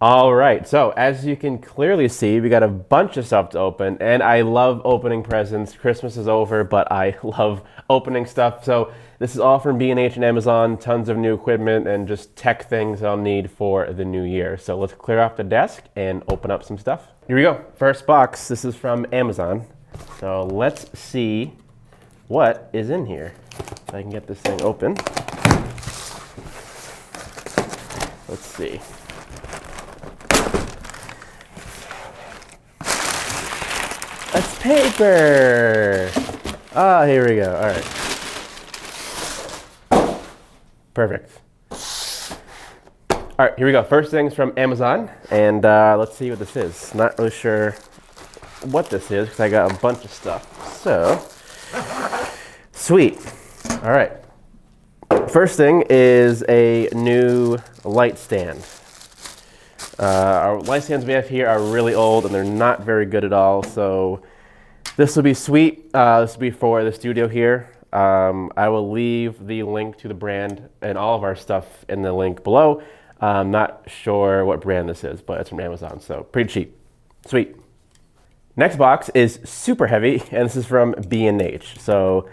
All right, so as you can clearly see, we got a bunch of stuff to open, and I love opening presents. Christmas is over, but I love opening stuff. So this is all from B&H and Amazon, tons of new equipment and just tech things I'll need for the new year. So let's clear off the desk and open up some stuff. Here we go. First box, this is from Amazon. So let's see what is in here. If I can get this thing open. Let's see. That's paper. Ah, here we go. All right. Perfect. All right, here we go. First things from Amazon, and let's see what this is. Not really sure what this is because I got a bunch of stuff. So, sweet. All right. First thing is a new light stand. Our light stands we have here are really old and they're not very good at all. So this will be sweet. This will be for the studio here. I will leave the link to the brand and all of our stuff in the link below. I'm not sure what brand this is, but it's from Amazon, so pretty cheap. Sweet. Next box is super heavy, and this is from B&H. So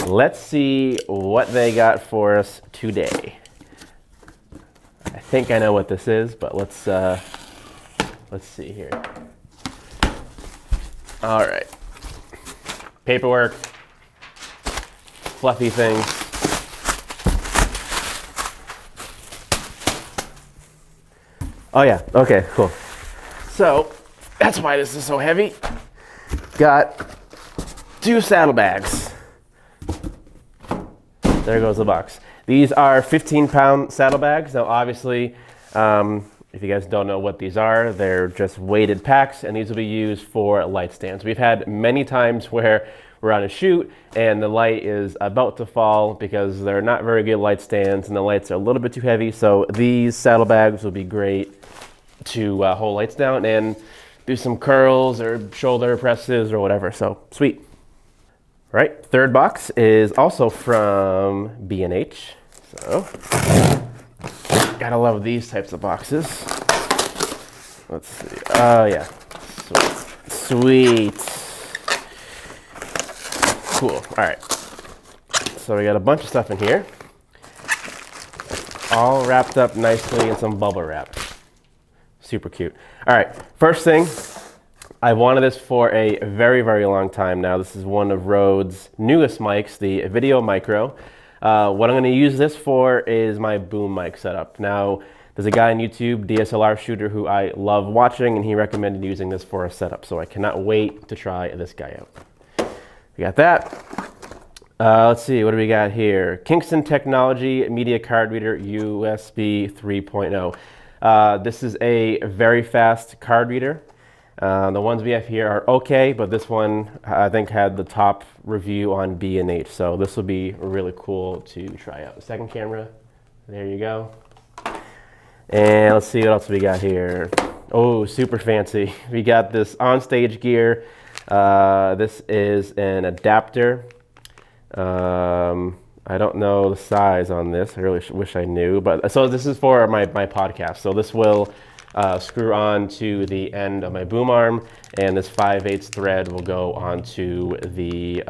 let's see what they got for us today. I think I know what this is, but let's see here. All right. Paperwork, fluffy things. Oh yeah, okay, cool. So that's why this is so heavy. Got 2 saddlebags. There goes the box. These are 15-pound saddlebags. Now, obviously, if you guys don't know what these are, they're just weighted packs, and these will be used for light stands. We've had many times where we're on a shoot, and the light is about to fall because they're not very good light stands, and the lights are a little bit too heavy. So these saddlebags will be great to hold lights down and do some curls or shoulder presses or whatever. So sweet. All right, third box is also from B&H. So, gotta love these types of boxes. Let's see. Oh, yeah. Sweet. Cool. All right. So, we got a bunch of stuff in here. All wrapped up nicely in some bubble wrap. Super cute. All right. First thing, I wanted this for a very, very long time now. This is one of Rode's newest mics, the Video Micro. What I'm going to use this for is my boom mic setup. Now, there's a guy on YouTube, DSLR shooter, who I love watching, and he recommended using this for a setup. So I cannot wait to try this guy out. We got that. Let's see, what do we got here? Kingston Technology Media Card Reader USB 3.0. This is a very fast card reader. The ones we have here are okay, but this one I think had the top review on B&H, so this will be really cool to try out. Second camera, there you go. And let's see what else we got here. Oh, super fancy. We got this on-stage gear. This is an adapter. I don't know the size on this. I really wish I knew, but so this is for my podcast. So this will screw on to the end of my boom arm, and this 5/8 thread will go onto the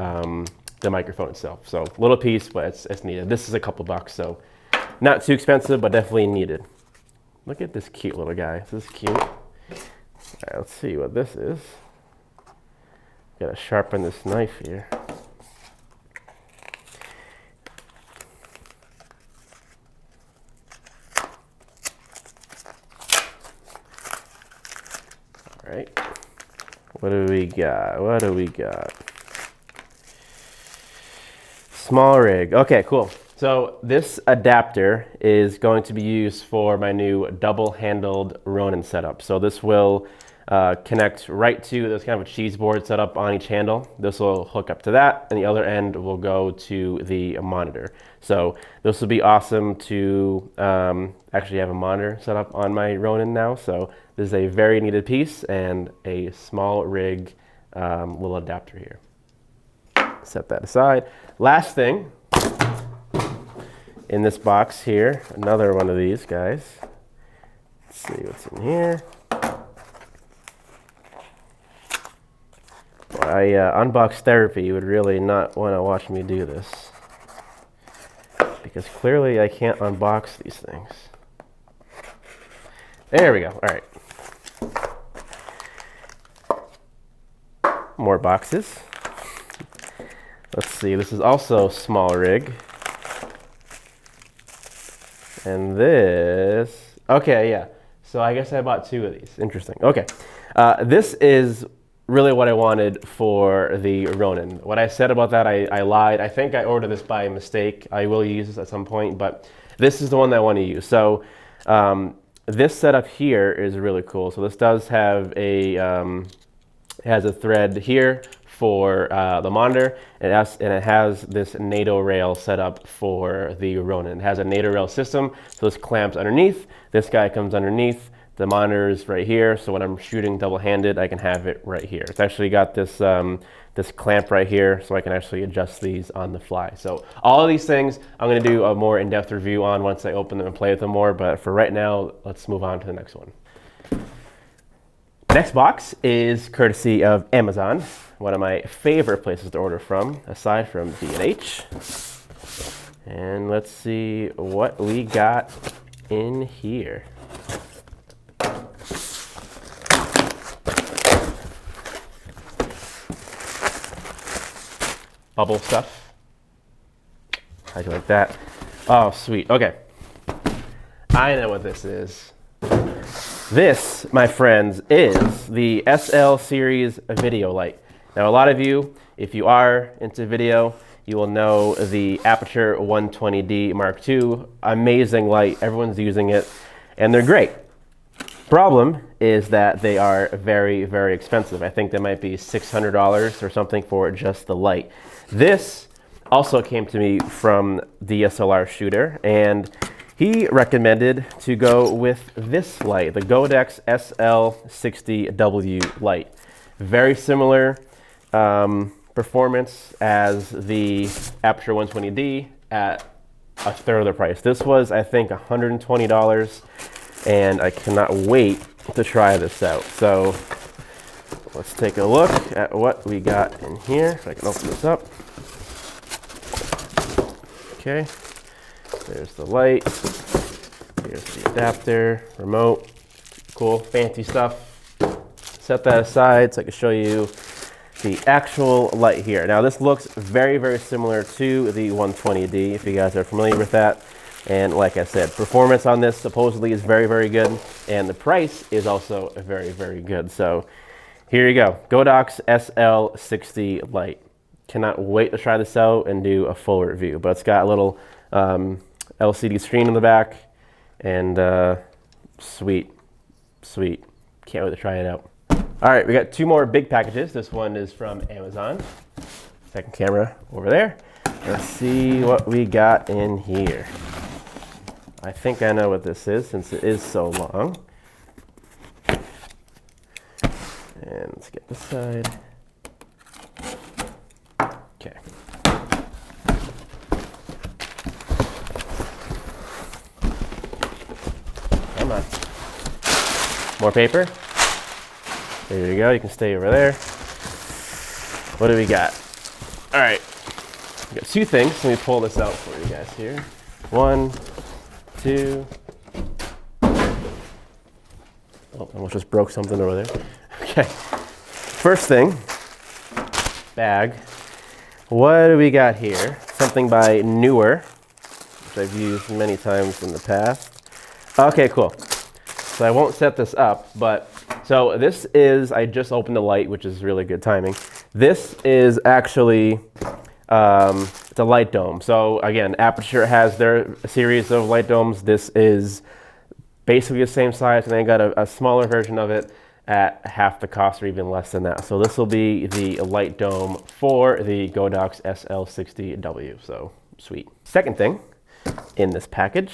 microphone itself. So little piece, but it's needed. This is a couple bucks, so not too expensive, but definitely needed. Look at this cute little guy. This is cute. All right, let's see what this is. Gotta sharpen this knife here. All right. What do we got? What do we got? Small rig. Okay, cool. So this adapter is going to be used for my new double-handled Ronin setup. So this will connect right to this kind of a cheese board setup on each handle. This will hook up to that, and the other end will go to the monitor. So this will be awesome to actually have a monitor set up on my Ronin now. So this is a very needed piece and a small rig little adapter here. Set that aside. Last thing in this box here, another one of these guys. Let's see what's in here. Unbox Therapy would really not want to watch me do this, because clearly I can't unbox these things. There we go. All right. More boxes. Let's see. This is also Small Rig. And this. Okay, yeah. So I guess I bought 2 of these. Interesting. Okay. This is really what I wanted for the Ronin. What I said about that, I lied. I think I ordered this by mistake. I will use this at some point, but this is the one that I want to use. So this setup here is really cool. So this does have a has a thread here for the monitor, and it has this NATO rail set up for the Ronin. It has a NATO rail system, so this clamps underneath. This guy comes underneath. The monitor is right here, so when I'm shooting double-handed, I can have it right here. It's actually got this this clamp right here, so I can actually adjust these on the fly. So all of these things, I'm going to do a more in-depth review on once I open them and play with them more. But for right now, let's move on to the next one. Next box is courtesy of Amazon, one of my favorite places to order from, aside from B&H. And let's see what we got in here. Bubble stuff. How'd you like that? Oh, sweet. Okay. I know what this is. This, my friends, is the SL Series Video Light. Now, a lot of you, if you are into video, you will know the Aputure 120D Mark II. Amazing light. Everyone's using it, and they're great. Problem is that they are very, very expensive. I think they might be $600 or something for just the light. This also came to me from DSLR Shooter, and he recommended to go with this light, the Godox SL60W light. Very similar performance as the Aputure 120D at a third of the price. This was, I think, $120, and I cannot wait to try this out. So let's take a look at what we got in here. If I can open this up. Okay, there's the light. Here's the adapter, remote, cool, fancy stuff. Set that aside so I can show you the actual light here. Now this looks very, very similar to the 120D, if you guys are familiar with that. And like I said, performance on this supposedly is very, very good, and the price is also very, very good. So here you go, Godox SL60 light. Cannot wait to try this out and do a full review. But it's got a little LCD screen in the back, and sweet, sweet. Can't wait to try it out. All right, we got 2 more big packages. This one is from Amazon. Second camera over there. Let's see what we got in here. I think I know what this is since it is so long. And let's get this side. Okay. Come on. More paper. There you go. You can stay over there. What do we got? All right. We got 2 things. Let me pull this out for you guys here. 1, 2. Oh, I almost just broke something over there. Okay. First thing, bag. What do we got here? Something by Neewer, which I've used many times in the past. Okay, cool. So I won't set this up, but so this is, I just opened the light, which is really good timing. This is actually, it's a light dome. So again, Aputure has their series of light domes. This is basically the same size, and they got a smaller version of it at half the cost or even less than that. So this will be the light dome for the Godox SL60W, so sweet. Second thing in this package,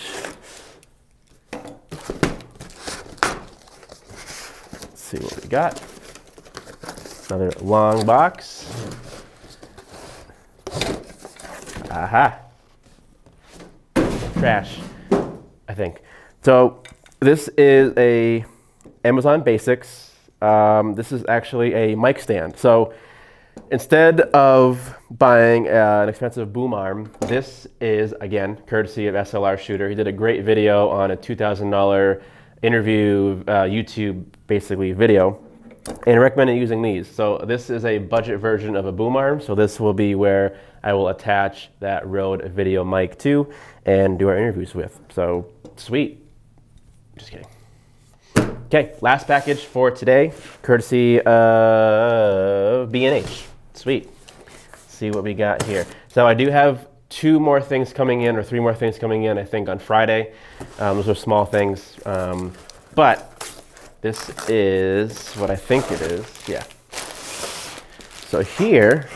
let's see what we got. Another long box. Aha. Trash, I think. So This is a Amazon Basics. This is actually a mic stand. So instead of buying an expensive boom arm, this is, again, courtesy of SLR Shooter. He did a great video on a $2,000 interview, YouTube basically video, and recommended using these. So this is a budget version of a boom arm. So this will be where I will attach that Rode video mic to and do our interviews with. So sweet. Just kidding. Okay, last package for today, courtesy of B&H. Sweet. Let's see what we got here. So I do have 2 more things coming in, or 3 more things coming in, I think, on Friday. Those are small things. But this is what I think it is. Yeah. So here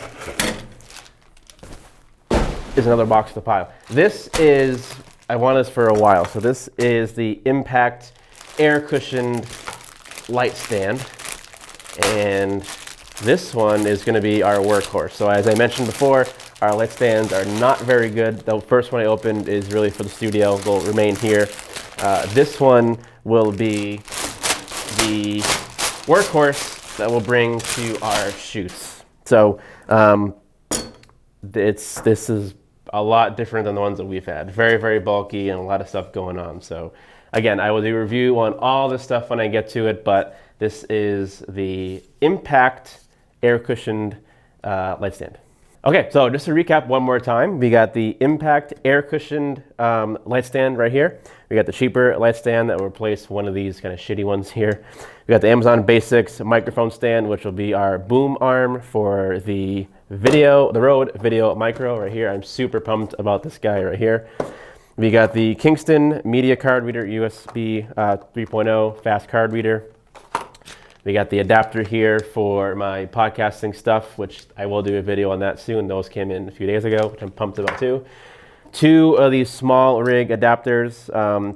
is another box of the pile. This is, I wanted this for a while. So this is the Impact air cushioned light stand. And this one is going to be our workhorse. So as I mentioned before, our light stands are not very good. The first one I opened is really for the studio. They'll remain here. This one will be the workhorse that we'll bring to our shoots. So this is a lot different than the ones that we've had. Very, very bulky and a lot of stuff going on. So again, I will do a review on all this stuff when I get to it, but this is the Impact air cushioned light stand. Okay, so just to recap one more time, we got the Impact air cushioned light stand right here. We got the cheaper light stand that will replace one of these kind of shitty ones here. We got the Amazon Basics microphone stand, which will be our boom arm for the Rode Video Micro right here. I'm super pumped about this guy right here. We got the Kingston Media Card Reader USB 3.0 fast card reader. We got the adapter here for my podcasting stuff, which I will do a video on that soon. Those came in a few days ago, which I'm pumped about too. 2 of these small rig adapters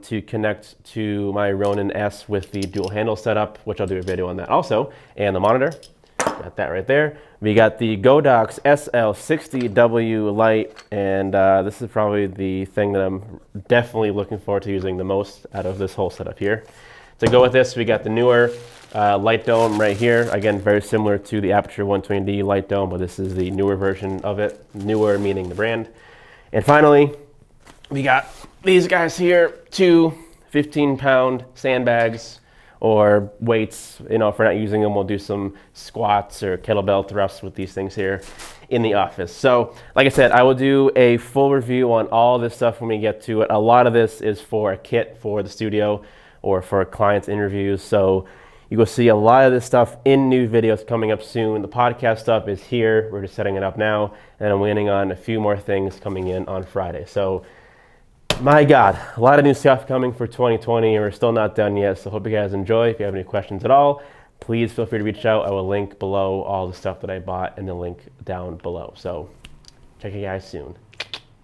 to connect to my Ronin S with the dual handle setup, which I'll do a video on that also. And the monitor, got that right there. We got the Godox SL60W light, and this is probably the thing that I'm definitely looking forward to using the most out of this whole setup here. To go with this, we got the newer light dome right here. Again, very similar to the Aputure 120D light dome, but this is the newer version of it. Newer meaning the brand. And finally, we got these guys here, 2 15-pound sandbags or weights. You know, if we're not using them, we'll do some squats or kettlebell thrusts with these things here in the office. So, like I said, I will do a full review on all this stuff when we get to it. A lot of this is for a kit for the studio or for clients' interviews. So you will see a lot of this stuff in new videos coming up soon. The podcast stuff is here. We're just setting it up now. And I'm waiting on a few more things coming in on Friday. So, my God, a lot of new stuff coming for 2020, and we're still not done yet. So hope you guys enjoy. If you have any questions at all, please feel free to reach out. I will link below all the stuff that I bought and the link down below. So check you guys soon.